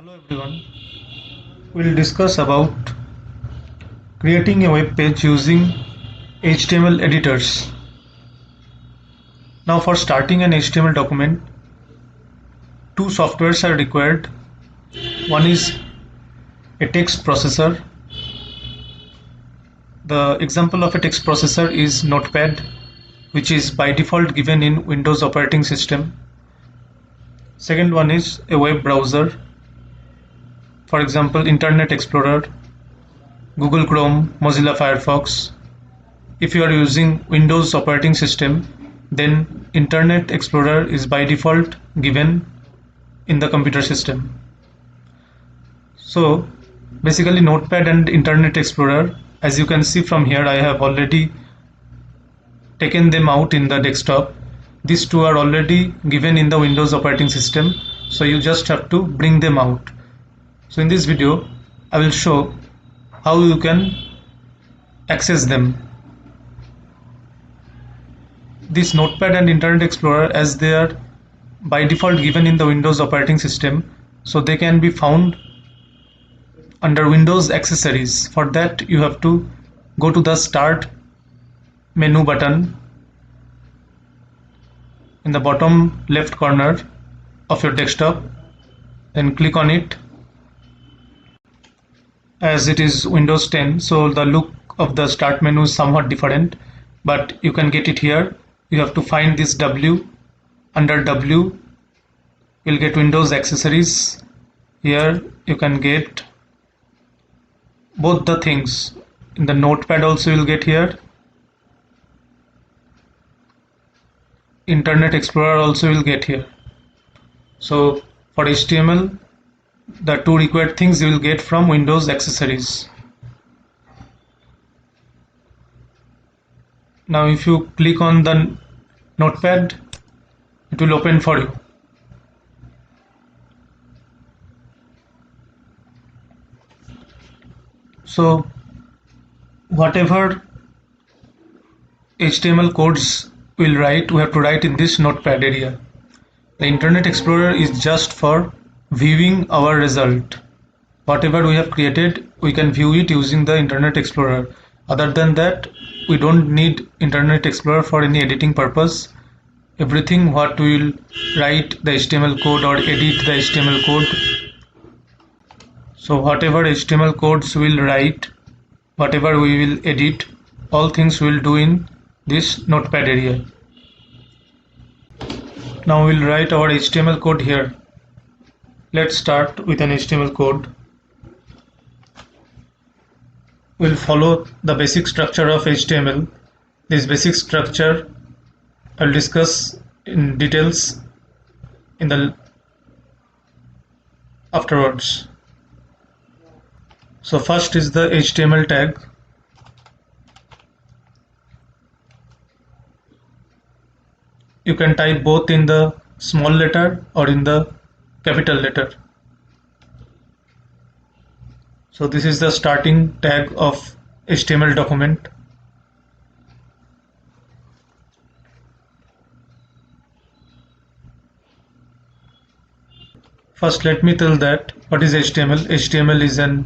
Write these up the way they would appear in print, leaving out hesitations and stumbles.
Hello everyone. We'll discuss about creating a web page using HTML editors. Now for starting an HTML document, two softwares are required. One is a text processor. The example of a text processor is Notepad, which is by default given in Windows operating system. Second one is a web browser. For example, Internet Explorer, Google Chrome, Mozilla Firefox. If you are using Windows operating system, then Internet Explorer is by default given in the computer system. So basically Notepad and Internet Explorer, as you can see from here, I have already taken them out in the desktop. These two are already given in the Windows operating system, so you just have to bring them out. So in this video I will show how you can access them. This Notepad and Internet Explorer, as they are by default given in the Windows operating system, so they can be found under Windows accessories. For that you have to go to the Start menu button in the bottom left corner of your desktop, then click on it. As it is Windows 10, so the look of the start menu is somewhat different, but you can get it here. You have to find this W. Under W you'll get Windows accessories. Here you can get both the things. In the Notepad also you'll get here, Internet Explorer also you'll get here. So for HTML, the two required things you will get from Windows accessories. Now if you click on the Notepad, it will open for you. So whatever HTML codes we'll write, we have to write in this Notepad area. The Internet Explorer is just for viewing our result. Whatever we have created, we can view it using the Internet Explorer. Other than that, we don't need Internet Explorer for any editing purpose. Everything what we will write the HTML code or edit the HTML code. So whatever HTML codes we will write, whatever we will edit, all things we will do in this Notepad area. Now we'll write our HTML code here. Let's start with an HTML code. We'll follow the basic structure of HTML. This basic structure I'll discuss in details in the afterwards. So first is the HTML tag. You can type both in the small letter or in the capital letter. So this is the starting tag of HTML document. First let me tell that what is HTML. HTML is an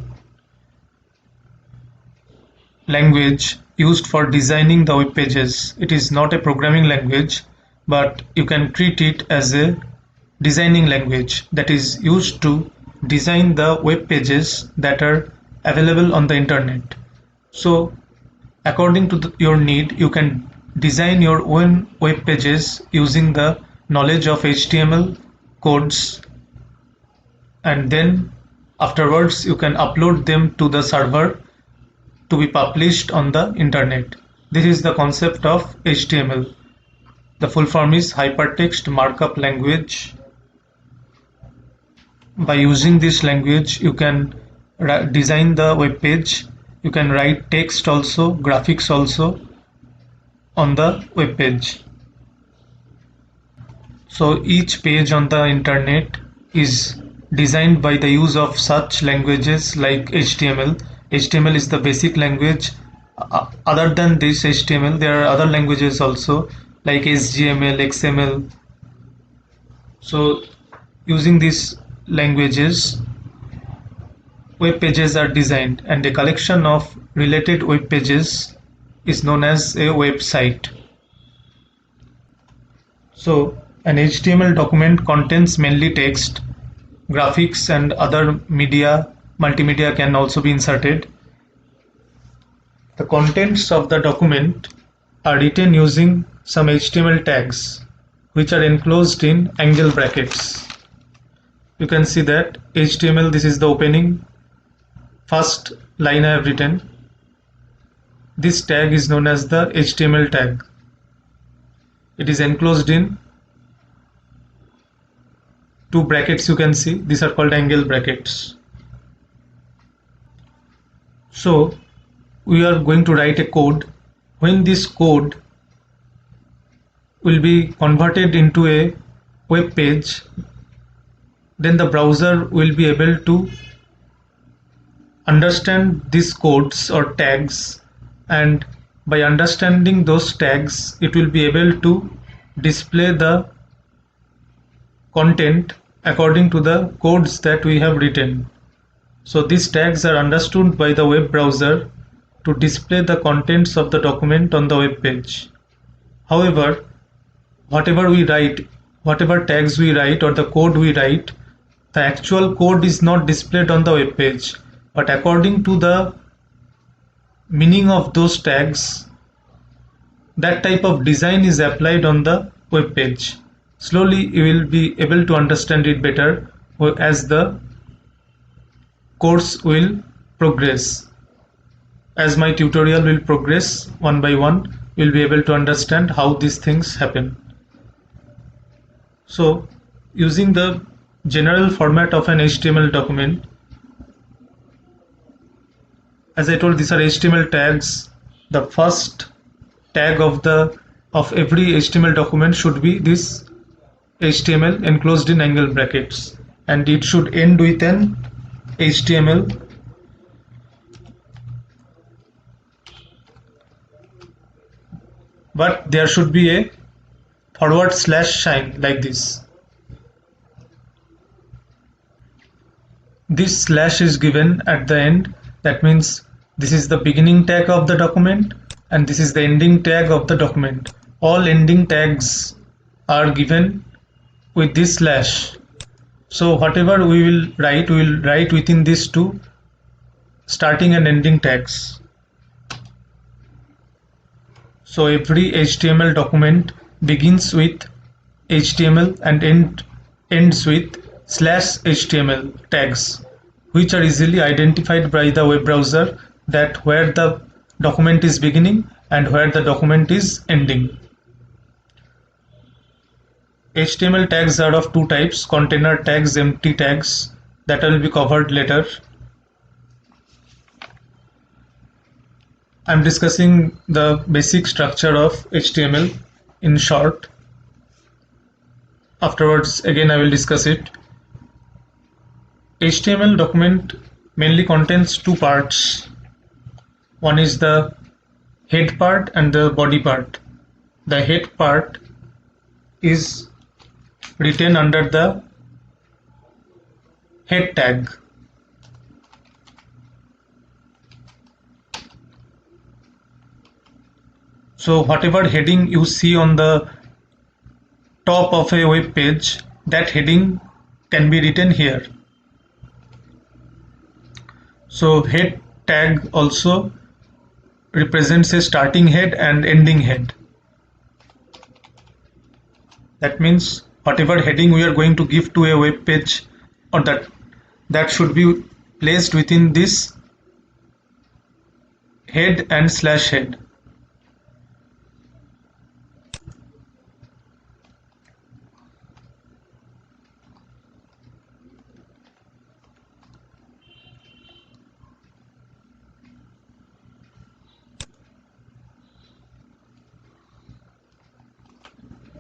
language used for designing the web pages. It is not a programming language, but you can treat it as a designing language that is used to design the web pages that are available on the internet. So according to your need, you can design your own web pages using the knowledge of HTML codes, and then afterwards you can upload them to the server to be published on the internet. This is the concept of HTML. The full form is Hypertext Markup Language. By using this language, you can design the web page. You can write text also, graphics also on the web page. So each page on the internet is designed by the use of such languages like HTML. HTML is the basic language. Other than this HTML, there are other languages also like HTML, XML. So using these languages web pages are designed, and a collection of related web pages is known as a website. So an HTML document contains mainly text, graphics and other media, multimedia can also be inserted. The contents of the document are written using some HTML tags which are enclosed in angle brackets. You can see that HTML, this is the opening first line I have written. This tag is known as the HTML tag. It is enclosed in two brackets, you can see. These are called angle brackets. So we are going to write a code. When this code will be converted into a web page, then the browser will be able to understand these codes or tags, and by understanding those tags it will be able to display the content according to the codes that we have written. So these tags are understood by the web browser to display the contents of the document on the web page. However, whatever we write, whatever tags we write or the code we write, the actual code is not displayed on the web page, but according to the meaning of those tags, that type of design is applied on the web page. Slowly you will be able to understand it better as the course will progress. As my tutorial will progress one by one, you will be able to understand how these things happen. So using the general format of an HTML document, as I told, these are HTML tags. The first tag of every HTML document should be this HTML enclosed in angle brackets, and it should end with an HTML. But there should be a / sign like this. This slash is given at the end. That means this is the beginning tag of the document and this is the ending tag of the document. All ending tags are given with this slash. So whatever we will write within these two starting and ending tags. So every HTML document begins with HTML and ends with /HTML tags, which are easily identified by the web browser that where the document is beginning and where the document is ending. HTML tags are of two types: container tags, empty tags, that will be covered later. I'm discussing the basic structure of HTML in short. Afterwards, again I will discuss it. HTML document mainly contains two parts. One is the head part and the body part. The head part is written under the head tag. So whatever heading you see on the top of a web page, that heading can be written here. So head tag also represents a starting head and ending head. That means whatever heading we are going to give to a web page, or that should be placed within this head and /head.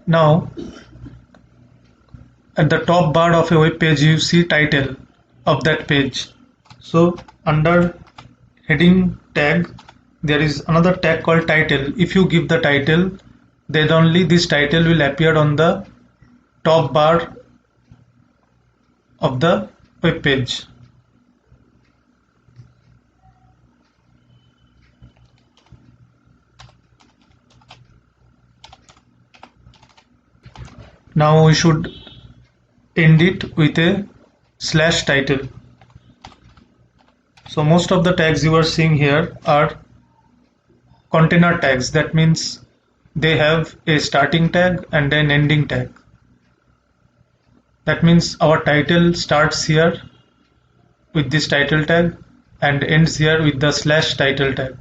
Now at the top bar of a web page you see title of that page. So under heading tag there is another tag called title. If you give the title, then only this title will appear on the top bar of the web page. Now we should end it with a slash title. So most of the tags you are seeing here are container tags. That means they have a starting tag and an ending tag. That means our title starts here with this title tag and ends here with the slash title tag.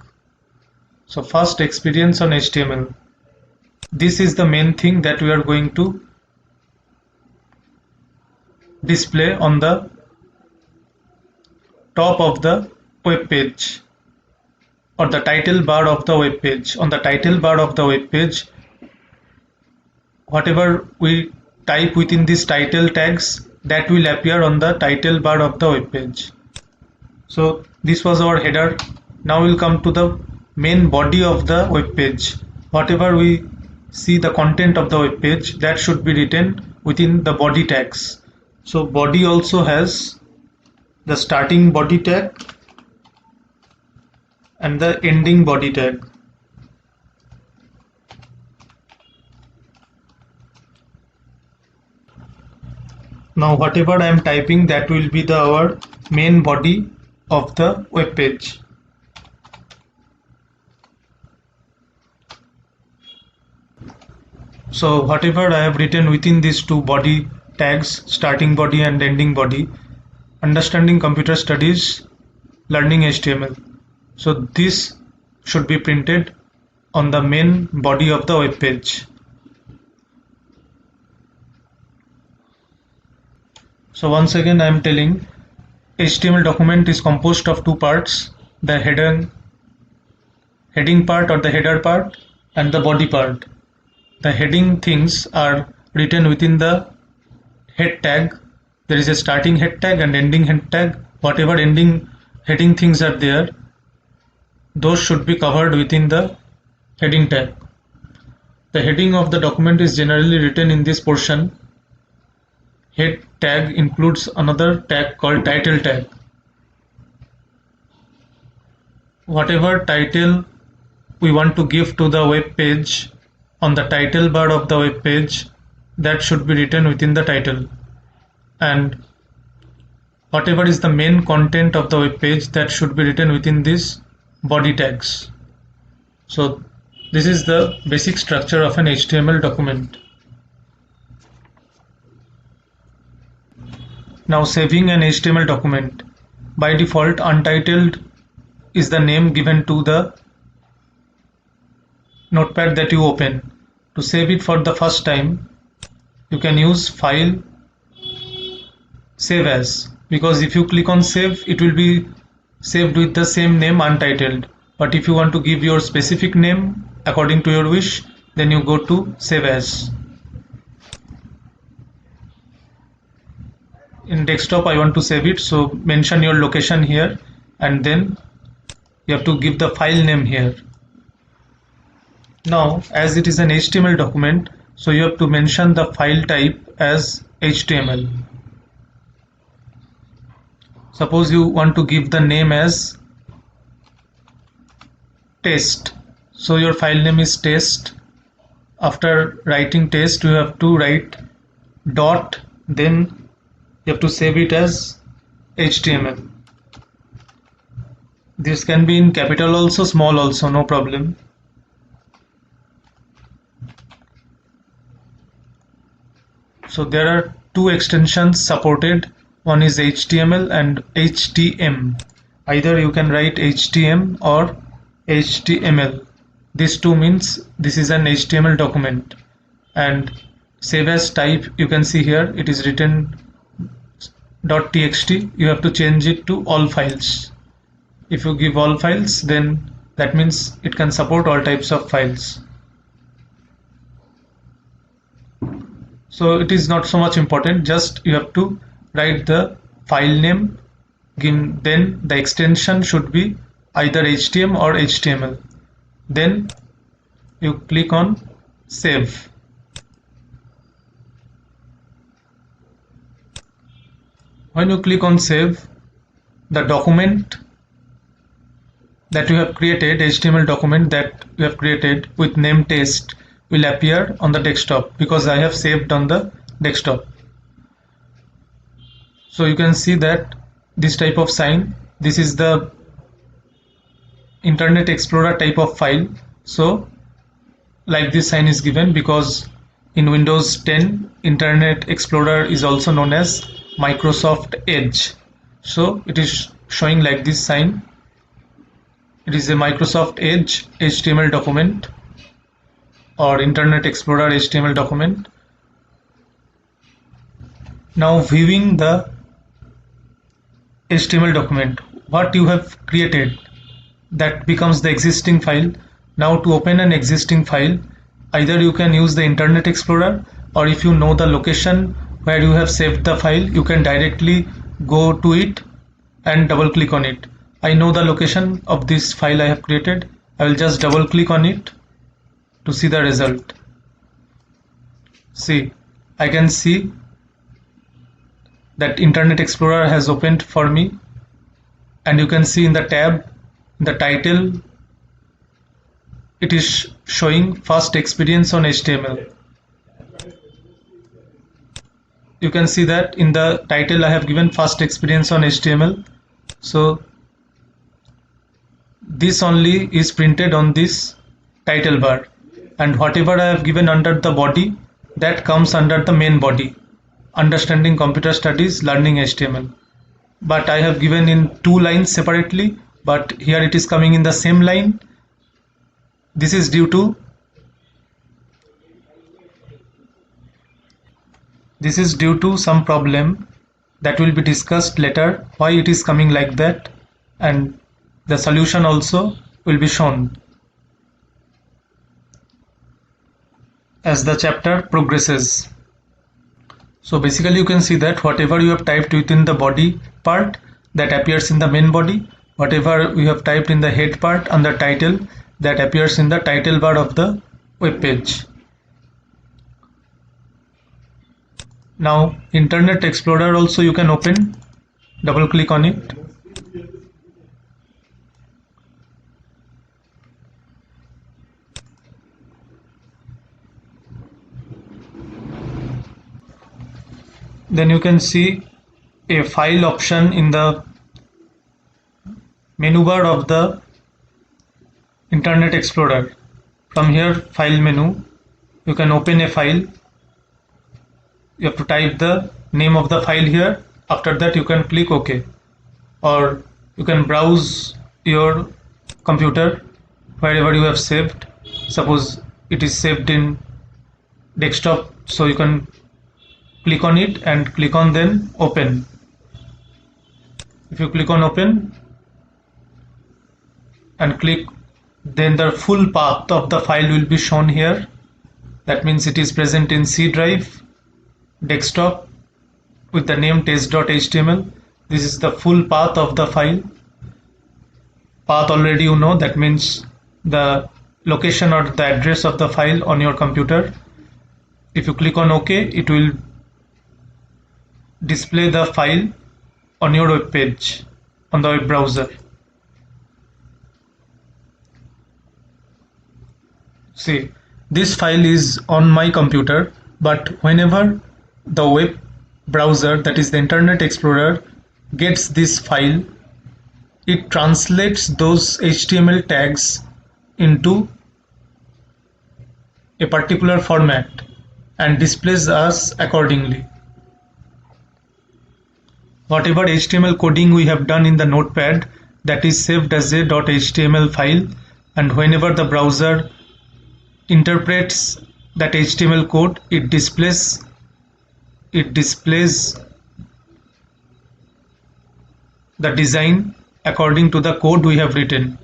So first, experience on HTML. This is the main thing that we are going to display on the top of the web page, or the title bar of the web page. On the title bar of the web page, whatever we type within these title tags, that will appear on the title bar of the web page. So this was our header. Now we'll come to the main body of the web page. Whatever we see the content of the web page, that should be written within the body tags. So body also has the starting body tag and the ending body tag. Now whatever I am typing, that will be our main body of the web page. So whatever I have written within these two body tags, starting body and ending body, understanding computer studies, learning HTML. So this should be printed on the main body of the web page. So once again I am telling, HTML document is composed of two parts, the heading part or the header part and the body part. The heading things are written within the head tag. There is a starting head tag and ending head tag. Whatever ending heading things are there, those should be covered within the heading tag. The heading of the document is generally written in this portion. Head tag includes another tag called title tag. Whatever title we want to give to the web page, on the title bar of the web page, that should be written within the title. And whatever is the main content of the web page, that should be written within these body tags. So this is the basic structure of an HTML document. Now saving an HTML document. By default, untitled is the name given to the notepad that you open. To save it for the first time, you can use file, save as, because if you click on save, it will be saved with the same name, untitled. But if you want to give your specific name according to your wish, then you go to save as. In desktop I want to save it, so mention your location here and then you have to give the file name here. Now as it is an HTML document, so you have to mention the file type as HTML. Suppose you want to give the name as test, so your file name is test. After writing test, you have to write dot, then you have to save it as HTML. This can be in capital also, small also, no problem. So there are two extensions supported. One is HTML and HTM. Either you can write HTM or HTML. These two means this is an HTML document. And save as type, you can see here it is written .txt. You have to change it to all files. If you give all files, then that means it can support all types of files. So it is not so much important, just you have to write the file name, then the extension should be either HTML or HTML. Then you click on save. When you click on save, the document that you have created, HTML document that you have created with name test, will appear on the desktop because I have saved on the desktop. So you can see that this type of sign, this is the Internet Explorer type of file. So like this sign is given because in Windows 10 Internet Explorer is also known as Microsoft Edge. So it is showing like this sign. It is a Microsoft Edge HTML document or Internet Explorer HTML document. Now viewing the HTML document, what you have created, that becomes the existing file. Now to open an existing file, either you can use the Internet Explorer, or if you know the location where you have saved the file, you can directly go to it and double click on it. I know the location of this file I have created. I will just double click on it to see the result. See, I can see that Internet Explorer has opened for me, and you can see in the tab, the title, it is showing first experience on HTML. You can see that in the title I have given first experience on HTML. So this only is printed on this title bar, and whatever I have given under the body, that comes under the main body, Understanding Computer Studies Learning HTML. But I have given in 2 lines separately, but here it is coming in the same line. This is due to some problem that will be discussed later, why it is coming like that, and the solution also will be shown as the chapter progresses. So basically you can see that whatever you have typed within the body part, that appears in the main body. Whatever you have typed in the head part under title, that appears in the title bar of the web page. Now Internet Explorer also you can open, double click on it. Then you can see a file option in the menu bar of the Internet Explorer. From here, file menu, you can open a file. You have to type the name of the file here. After that you can click OK, or you can browse your computer wherever you have saved. Suppose it is saved in desktop, so you can click on it and click on then open. If you click on open and click, then the full path of the file will be shown here. That means it is present in C drive, desktop, with the name test.html. This is the full path of the file. Path already you know, that means the location or the address of the file on your computer. If you click on OK, it will display the file on your web page on the web browser. See, this file is on my computer, but whenever the web browser, that is the Internet Explorer, gets this file, it translates those HTML tags into a particular format and displays us accordingly. Whatever HTML coding we have done in the notepad, that is saved as a .html file, and whenever the browser interprets that HTML code, it displays the design according to the code we have written.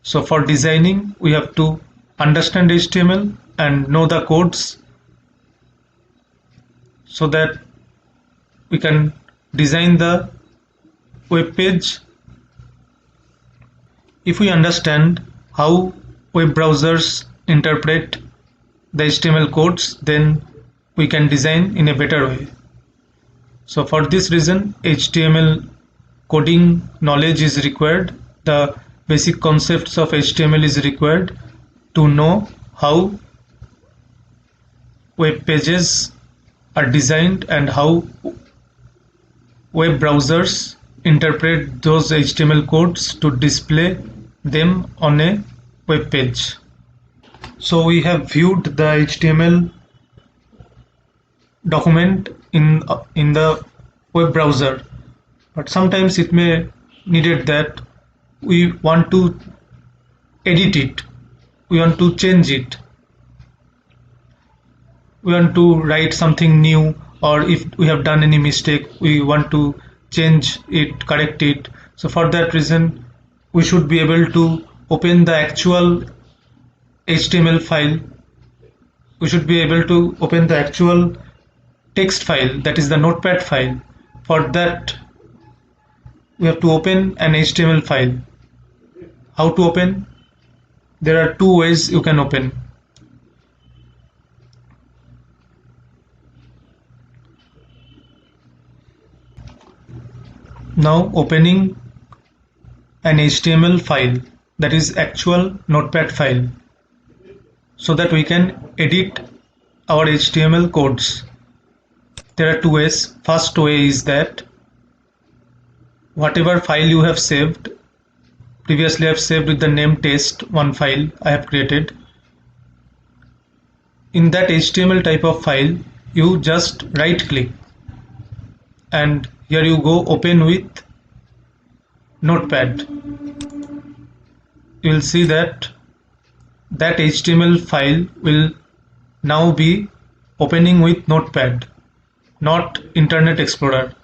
So for designing, we have to understand HTML and know the codes so that we can design the web page. If we understand how web browsers interpret the HTML codes, then we can design in a better way. So for this reason, HTML coding knowledge is required. The basic concepts of HTML is required to know how web pages are designed and how web browsers interpret those HTML codes to display them on a web page. So we have viewed the HTML document in the web browser, but sometimes it may needed that we want to edit it, we want to change it, we want to write something new, or if we have done any mistake we want to change it, correct it. So for that reason we should be able to open the actual HTML file, we should be able to open the actual text file, that is the notepad file. For that we have to open an HTML file. How to open? There are two ways you can open. Now opening an HTML file, that is actual notepad file, so that we can edit our HTML codes. There are two ways. First way is that whatever file you have saved, previously I have saved with the name test one file I have created. In that HTML type of file you just right click and here you go open with notepad. You will see that HTML file will now be opening with notepad, not Internet Explorer.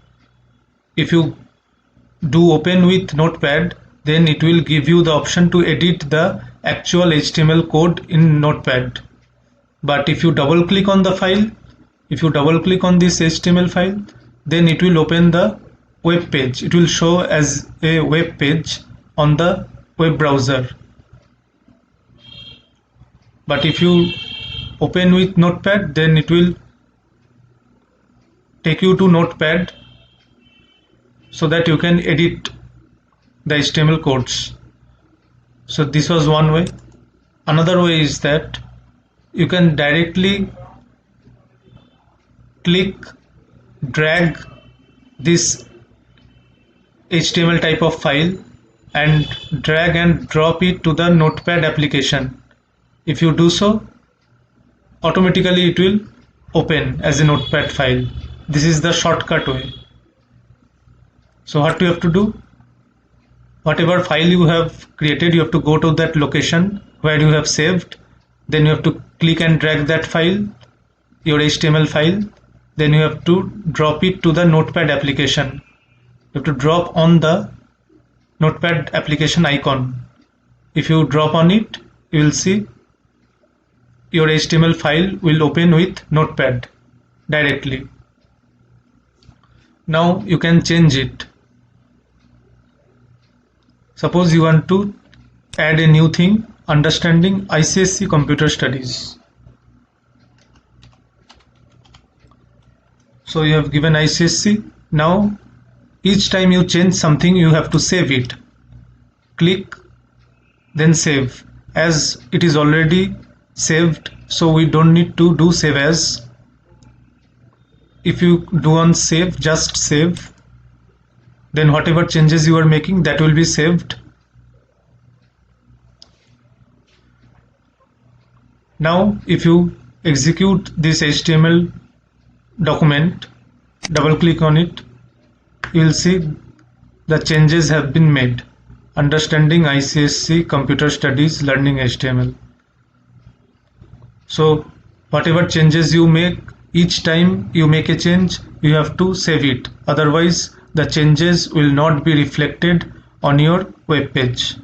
If you do open with notepad, then it will give you the option to edit the actual HTML code in notepad. But if you double click on the file, if you double click on this HTML file, then it will open the web page. It will show as a web page on the web browser. But if you open with notepad, then it will take you to notepad so that you can edit the HTML codes. So this was one way. Another way is that you can directly click, drag this HTML type of file and drag and drop it to the notepad application. If you do so, automatically it will open as a notepad file. This is the shortcut way. So what you have to do? Whatever file you have created, you have to go to that location where you have saved. Then you have to click and drag that file, your HTML file. Then you have to drop it to the notepad application. You have to drop on the notepad application icon. If you drop on it, you will see your HTML file will open with notepad directly. Now you can change it. Suppose you want to add a new thing, understanding ICSE computer studies. So you have given ICSE. Now each time you change something you have to save it. Click, then save. As it is already saved, so we don't need to do save as. If you do on save, just save, then whatever changes you are making, that will be saved. Now if you execute this HTML document, double click on it, you will see the changes have been made. Understanding ICSE Computer Studies Learning HTML. So whatever changes you make, each time you make a change, you have to save it. Otherwise, the changes will not be reflected on your web page.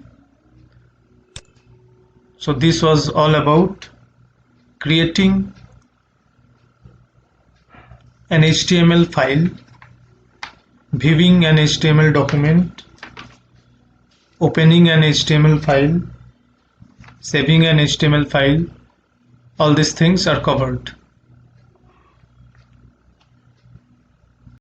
So this was all about creating an HTML file, viewing an HTML document, opening an HTML file, saving an HTML file. All these things are covered.